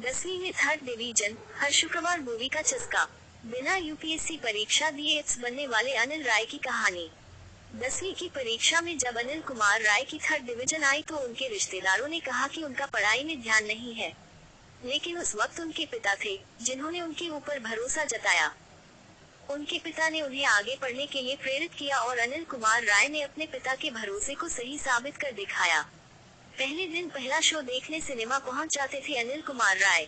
10वीं में third division, हर शुक्रवार मूवी का चस्का। बिना यूपीएससी परीक्षा दिए एप्स बनने वाले अनिल राय की कहानी। 10वीं की परीक्षा में जब अनिल कुमार राय की थर्ड डिवीजन आई तो उनके रिश्तेदारों ने कहा कि उनका पढ़ाई में ध्यान नहीं है, लेकिन उस वक्त उनके पिता थे जिन्होंने उनके ऊपर भरोसा जताया। उनके पिता ने उन्हें आगे पढ़ने के लिए प्रेरित किया और अनिल कुमार राय ने अपने पिता के भरोसे को सही साबित कर दिखाया। पहले दिन पहला शो देखने सिनेमा पहुंच जाते थे अनिल कुमार राय।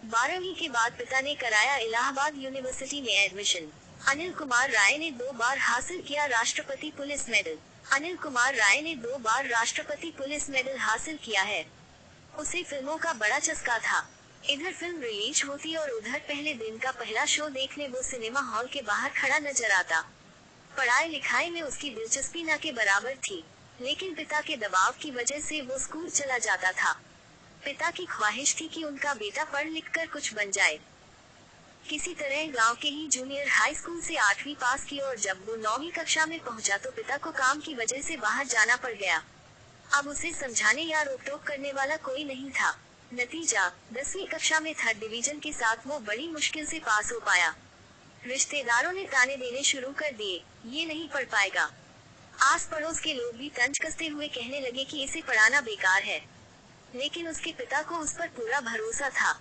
12वीं के बाद पिता ने कराया इलाहाबाद यूनिवर्सिटी में एडमिशन। अनिल कुमार राय ने 2 बार हासिल किया राष्ट्रपति पुलिस मेडल। अनिल कुमार राय ने 2 बार राष्ट्रपति पुलिस मेडल हासिल किया है। उसे फिल्मों का बड़ा चस्का था। इधर फिल्म रिलीज होती और उधर पहले दिन का पहला शो देखने वो सिनेमा हॉल के बाहर खड़ा नजर आता। पढ़ाई लिखाई में उसकी दिलचस्पी न के बराबर थी, लेकिन पिता के दबाव की वजह से वो स्कूल चला जाता था। पिता की ख्वाहिश थी कि उनका बेटा पढ़ लिख कर कुछ बन जाए। किसी तरह गांव के ही जूनियर हाई स्कूल से 8वीं पास की और जब वो 9वीं कक्षा में पहुंचा तो पिता को काम की वजह से बाहर जाना पड़ गया। अब उसे समझाने या रोक टोक करने वाला कोई नहीं था। नतीजा, 10वीं कक्षा में थर्ड डिवीजन के साथ वो बड़ी मुश्किल से पास हो पाया। रिश्तेदारों ने ताने देने शुरू कर दिए, ये नहीं पढ़ पाएगा। आस पड़ोस के लोग भी तंज कसते हुए कहने लगे कि इसे पढ़ाना बेकार है, लेकिन उसके पिता को उस पर पूरा भरोसा था।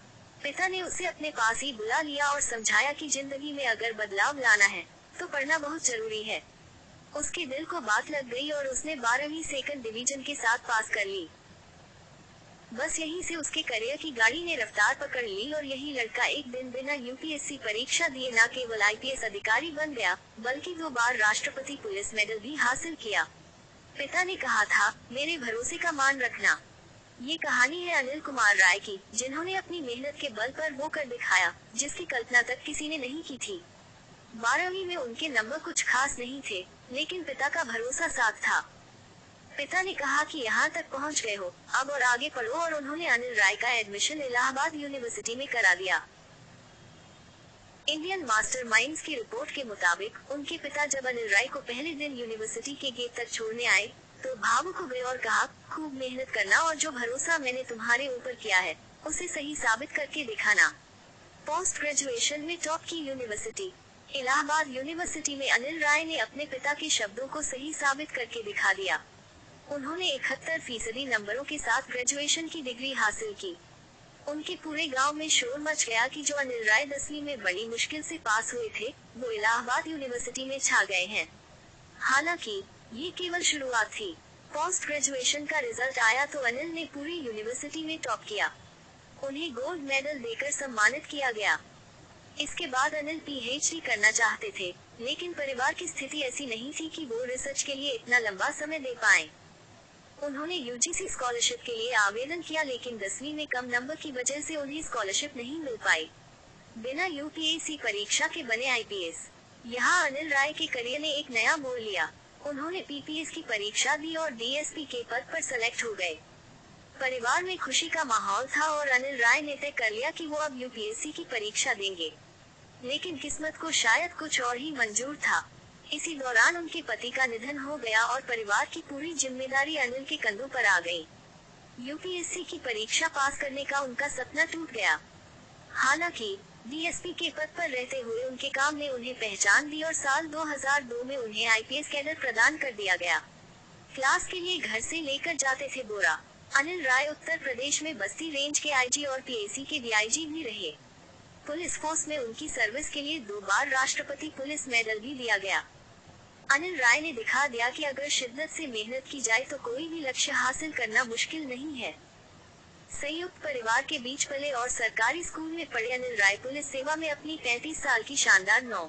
पिता ने उसे अपने पास ही बुला लिया और समझाया कि जिंदगी में अगर बदलाव लाना है तो पढ़ना बहुत जरूरी है। उसके दिल को बात लग गई और उसने 12वीं सेकंड डिवीजन के साथ पास कर ली। बस यहीं से उसके करियर की गाड़ी ने रफ्तार पकड़ ली और यही लड़का एक दिन बिना यूपीएससी परीक्षा दिए न केवल आईपीएस अधिकारी बन गया, बल्कि 2 बार राष्ट्रपति पुलिस मेडल भी हासिल किया। पिता ने कहा था, मेरे भरोसे का मान रखना। ये कहानी है अनिल कुमार राय की, जिन्होंने अपनी मेहनत के बल पर वो कर दिखाया जिसकी कल्पना तक किसी ने नहीं की थी। 12वीं में उनके नंबर कुछ खास नहीं थे, लेकिन पिता का भरोसा साथ था। पिता ने कहा कि यहाँ तक पहुँच गए हो, अब और आगे पढ़ो, और उन्होंने अनिल राय का एडमिशन इलाहाबाद यूनिवर्सिटी में करा दिया। इंडियन मास्टरमाइंड्स की रिपोर्ट के मुताबिक उनके पिता जब अनिल राय को पहले दिन यूनिवर्सिटी के गेट तक छोड़ने आए तो भावुक हो गए और कहा, खूब मेहनत करना और जो भरोसा मैंने तुम्हारे ऊपर किया है उसे सही साबित करके दिखाना। पोस्ट ग्रेजुएशन में टॉप की यूनिवर्सिटी इलाहाबाद यूनिवर्सिटी में अनिल राय ने अपने पिता के शब्दों को सही साबित करके दिखा दिया। उन्होंने 71% नंबरों के साथ ग्रेजुएशन की डिग्री हासिल की। उनके पूरे गांव में शोर मच गया कि जो अनिल राय 10वीं में बड़ी मुश्किल से पास हुए थे वो इलाहाबाद यूनिवर्सिटी में छा गए हैं। हालांकि ये केवल शुरुआत थी। पोस्ट ग्रेजुएशन का रिजल्ट आया तो अनिल ने पूरी यूनिवर्सिटी में टॉप किया। उन्हें गोल्ड मेडल देकर सम्मानित किया गया। इसके बाद अनिल पीएचडी करना चाहते थे, लेकिन परिवार की स्थिति ऐसी नहीं थी कि वो रिसर्च के लिए इतना लंबा समय दे पाए। उन्होंने यूजीसी स्कॉलरशिप के लिए आवेदन किया, लेकिन 10वीं में कम नंबर की वजह से उन्हें स्कॉलरशिप नहीं मिल पाई। बिना यूपीएससी परीक्षा के बने आईपीएस। यहाँ अनिल राय के करियर ने एक नया मोड़ लिया। उन्होंने पीपीएस की परीक्षा दी और डीएसपी के पद पर सेलेक्ट हो गए। परिवार में खुशी का माहौल था और अनिल राय ने तय कर लिया कि वो अब यूपीएससी की परीक्षा देंगे, लेकिन किस्मत को शायद कुछ और ही मंजूर था। इसी दौरान उनके पति का निधन हो गया और परिवार की पूरी जिम्मेदारी अनिल के कंधों पर आ गई। यूपीएससी की परीक्षा पास करने का उनका सपना टूट गया। हालांकि डीएसपी के पद पर रहते हुए उनके काम ने उन्हें पहचान दी और साल 2002 में उन्हें आईपीएस कैडर प्रदान कर दिया गया। क्लास के लिए घर से लेकर जाते थे बोरा। अनिल राय उत्तर प्रदेश में बस्ती रेंज के आईजी और पीएसी के डीआईजी भी रहे। पुलिस फोर्स में उनकी सर्विस के लिए 2 बार राष्ट्रपति पुलिस मेडल भी दिया गया। अनिल राय ने दिखा दिया कि अगर शिद्दत से मेहनत की जाए तो कोई भी लक्ष्य हासिल करना मुश्किल नहीं है। संयुक्त परिवार के बीच पले और सरकारी स्कूल में पढ़े अनिल राय पुलिस सेवा में अपनी 35 साल की शानदार नौ